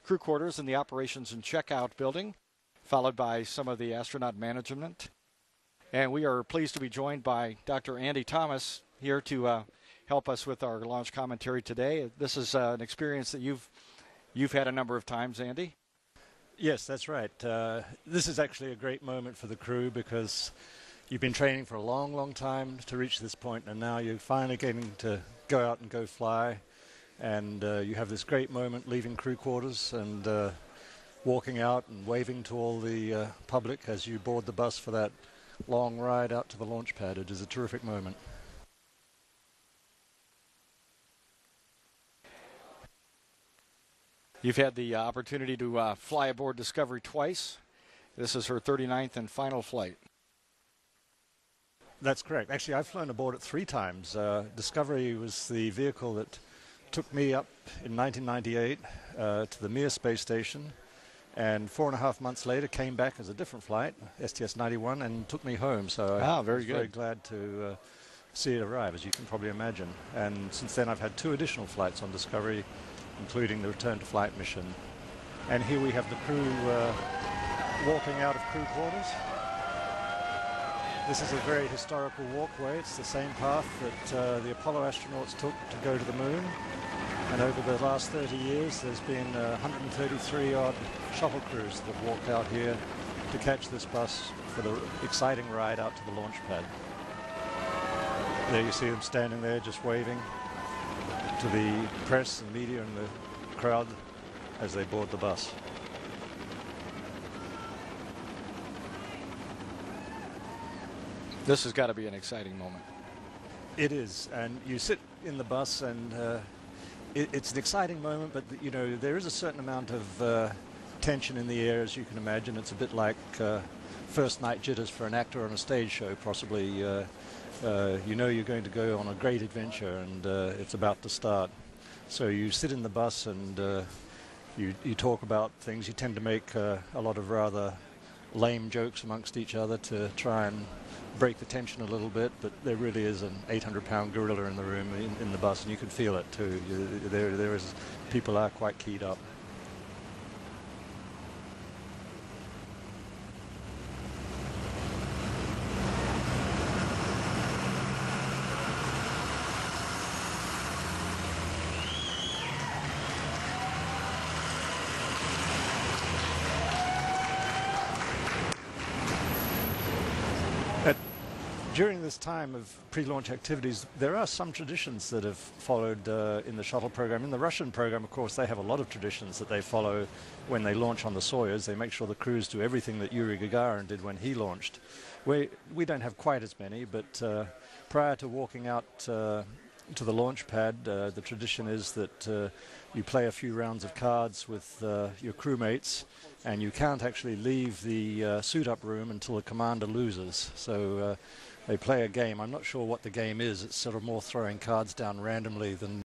crew quarters in the operations and checkout building, followed by some of the astronaut management. And we are pleased to be joined by Dr. Andy Thomas here to help us with our launch commentary today. This is an experience that you've had a number of times, Andy. Yes, that's right. This is actually a great moment for the crew because you've been training for a long, long time to reach this point, and now you're finally getting to go out and go fly. And you have this great moment leaving crew quarters and walking out and waving to all the public as you board the bus for that long ride out to the launch pad. It is a terrific moment. You've had the opportunity to fly aboard Discovery twice. This is her 39th and final flight. That's correct. Actually, I've flown aboard it 3 times. Discovery was the vehicle that took me up in 1998 to the Mir space station, and 4.5 months later came back as a different flight, STS-133, and took me home. So I was very glad to see it arrive, as you can probably imagine. And since then I've had 2 additional flights on Discovery, including the return to flight mission. And here we have the crew walking out of crew quarters. This is a very historical walkway. It's the same path that the Apollo astronauts took to go to the moon. And over the last 30 years, there's been 133 odd shuttle crews that have walked out here to catch this bus for the exciting ride out to the launch pad. There you see them standing there just waving to the press and media and the crowd as they board the bus. This has got to be an exciting moment. It is, and you sit in the bus and it's an exciting moment, but you know, there is a certain amount of tension in the air, as you can imagine. It's a bit like first night jitters for an actor on a stage show, possibly. You know you're going to go on a great adventure, and it's about to start. So you sit in the bus and you talk about things. You tend to make a lot of rather lame jokes amongst each other to try and break the tension a little bit, but there really is an 800-pound gorilla in the room in the bus, and you can feel it too. People are quite keyed up. During this time of pre-launch activities, there are some traditions that have followed in the shuttle program. In the Russian program, of course, they have a lot of traditions that they follow when they launch on the Soyuz. They make sure the crews do everything that Yuri Gagarin did when he launched. We don't have quite as many, but prior to walking out to the launch pad, the tradition is that you play a few rounds of cards with your crewmates, and you can't actually leave the suit-up room until the commander loses. So they play a game. I'm not sure what the game is. It's sort of more throwing cards down randomly than